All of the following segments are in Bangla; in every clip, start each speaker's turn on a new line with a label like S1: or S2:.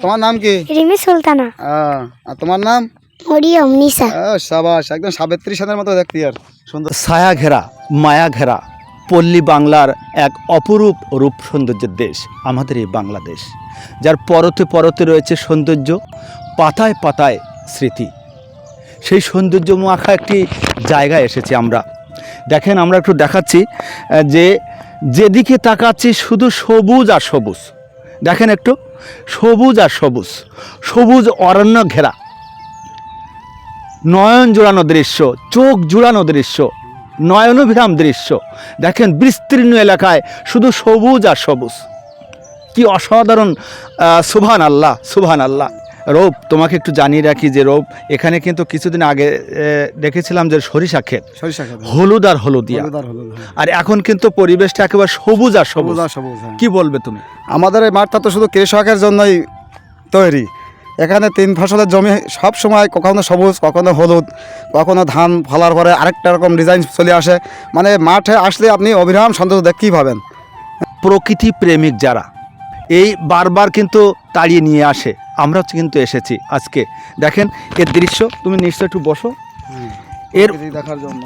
S1: তোমার নাম কি?
S2: রিমি সুলতানা।
S1: আর তোমার নাম?
S2: মরিয়ম নিসা।
S1: সাবাস, একদম সাবিত্রী সেনের মতো দেখতে আর সুন্দর।
S3: ছায়া ঘেরা, মায়া ঘেরা পল্লী বাংলার এক অপরূপ রূপ সৌন্দর্যের দেশ আমাদের এই বাংলাদেশ, যার পরতে পরতে রয়েছে সৌন্দর্য, পাতায় পাতায় স্মৃতি। সেই সৌন্দর্য মাখা একটি জায়গায় এসেছি আমরা। দেখেন, আমরা একটু দেখাচ্ছি যে যেদিকে তাকাচ্ছি শুধু সবুজ আর সবুজ। দেখেন একটু, সবুজ আর সবুজ, সবুজ অরণ্য ঘেরা, নয়ন জোড়ানো দৃশ্য, চোখ জোড়ানো দৃশ্য, নয়নবিরাম দৃশ্য। দেখেন, বিস্তীর্ণ এলাকায় শুধু সবুজ আর সবুজ। কি অসাধারণ! সুবহান আল্লাহ, সুবহান আল্লাহ। রৌপ, তোমাকে একটু জানিয়ে রাখি যে রৌপ এখানে কিন্তু কিছুদিন আগে দেখেছিলাম যে সরিষা ক্ষেত, হলুদ আর হলুদিয়া, আর এখন কিন্তু পরিবেশটা একেবারে সবুজ আর সবুজ। কি বলবে তুমি?
S1: আমাদের এই মাঠটা তো শুধু কৃষকের জন্যই তৈরি। এখানে 3 ফসলের জমি, সব সময় কখনো সবুজ, কখনো হলুদ, কখনো ধান ফলার পরে আরেকটা রকম ডিজাইন চলে আসে। মানে মাঠে আসলে আপনি অবিরাম সন্তোষ দেখতেই পাবেন।
S3: প্রকৃতি প্রেমিক যারা, এই বারবার কিন্তু তাড়িয়ে নিয়ে আসে। আমরা কিন্তু এসেছি আজকে। দেখেন এর দৃশ্য, তুমি নিশ্চয় একটু বসো। এর
S1: দেখার জন্য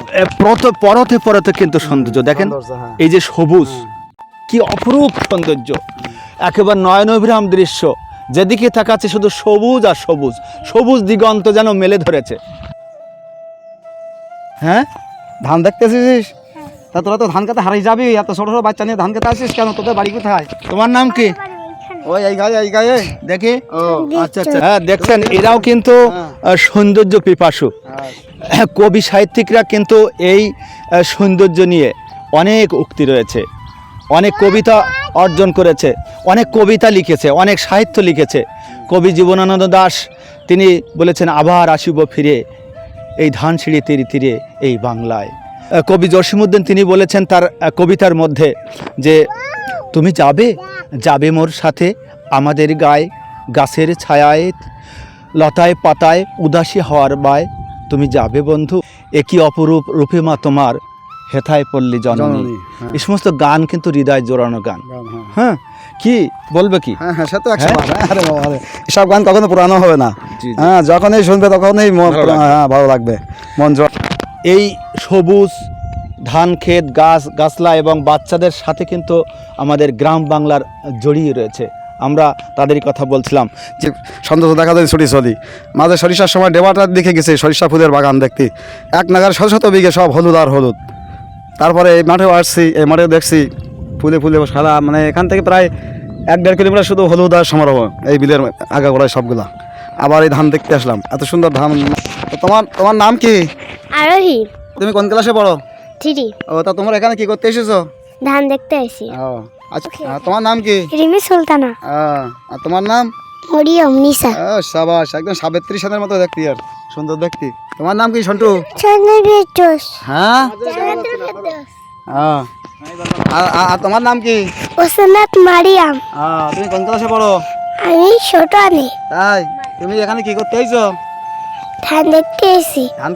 S3: পরতে পরতে কিন্তু সৌন্দর্য দেখেন, এই যে সবুজ, কি অপরূপ সৌন্দর্য, একেবারে নয়নবিরাম দৃশ্য। যেদিকে তাকাচ্ছে শুধু সবুজ আর সবুজ, সবুজ দিগন্ত যেন মেলে ধরেছে। হ্যাঁ,
S1: ধান দেখতেছিস? তা তোরা তো ধান খেতে হারিয়ে যাবি, এত ছোট ছোট বাচ্চা নিয়ে ধান খেতে আসিস কেন? তোদের বাড়ি কোথায়?
S3: তোমার নাম কি?
S1: ওই এই গায়ে
S3: দেখি।
S1: ও
S3: আচ্ছা আচ্ছা, হ্যাঁ দেখছেন, এরাও কিন্তু সৌন্দর্য পিপাসু। কবি সাহিত্যিকরা কিন্তু এই সৌন্দর্য নিয়ে অনেক উক্তি রয়েছে, অনেক কবিতা অর্জন করেছে, অনেক কবিতা লিখেছে, অনেক সাহিত্য লিখেছে। কবি জীবনানন্দ দাশ তিনি বলেছেন, আবার আসিব ফিরে এই ধানসিঁড়ি তীরে তীরে এই বাংলায়। কবি জসিমউদ্দিন তিনি বলেছেন তার কবিতার মধ্যে যে, তুমি যাবে যাবে মোর সাথে আমাদের গায়ে, গাছের ছায়ায় লতায় পাতায় উদাসী হওয়ার বায়, তুমি যাবে বন্ধু, একই অপরূপ রূপে মা তোমার হেথায় পল্লী জননী। এই সমস্ত গান কিন্তু হৃদয় জোড়ানো গান। হ্যাঁ, কি বলবে কি?
S1: হ্যাঁ সে তো 100 বার। আরে বাবা রে, এসব গান কখনো পুরানো হবে না। হ্যাঁ, যখনই শুনবে তখনই মন ভালো লাগবে, মন জোড়া।
S3: এই সবুজ ধান ক্ষেত, গাছলা এবং বাচ্চাদের সাথে কিন্তু আমাদের গ্রাম বাংলার জড়িয়ে রয়েছে। আমরা তাদেরই কথা বলছিলাম
S1: যে সন্তোষ দেখা যায় ছুটি চলি মাঝে সরিষার সময় ডেবাটার দিকে গেছে সরিষা ফুলের বাগান দেখতে, এক নাগার শত শত বিঘে সব হলুদ আর হলুদ। তারপরে এই মাঠেও আসছি, এই মাঠেও দেখছি ফুলে ফুলে সারা, মানে এখান থেকে প্রায় 1-1.5 কিলোমিটার শুধু হলুদ আর সমারোহ, এই বিলের আগাগোড়ায় সবগুলা। আবার এই ধান দেখতে আসলাম, এত সুন্দর ধান। তোমার নাম কি?
S2: আরোহী।
S1: তুমি কোন ক্লাসে পড়ো?
S2: 3।
S1: ও, তা তোমরা এখানে কি করতে এসেছো?
S2: ধান দেখতে আসি।
S1: ও আচ্ছা, তোমার নাম কি?
S2: রিমি সুলতানা।
S1: আর তোমার নাম?
S2: মরিয়ম নিসা।
S1: সাবাস, একদম সাবিত্রী সেনের মতো দেখতে আর সুন্দর দেখতে। তোমার নাম কি সন্টু? হ্যাঁ, আর তোমার নাম কি?
S2: ওসনাত মারিয়াম।
S1: তুমি কোন ক্লাসে পড়ো?
S2: আমি ছোট আনি।
S1: তাই তুমি এখানে কি করতে আইছো?
S2: ধান দেখতে এসি।
S1: ধান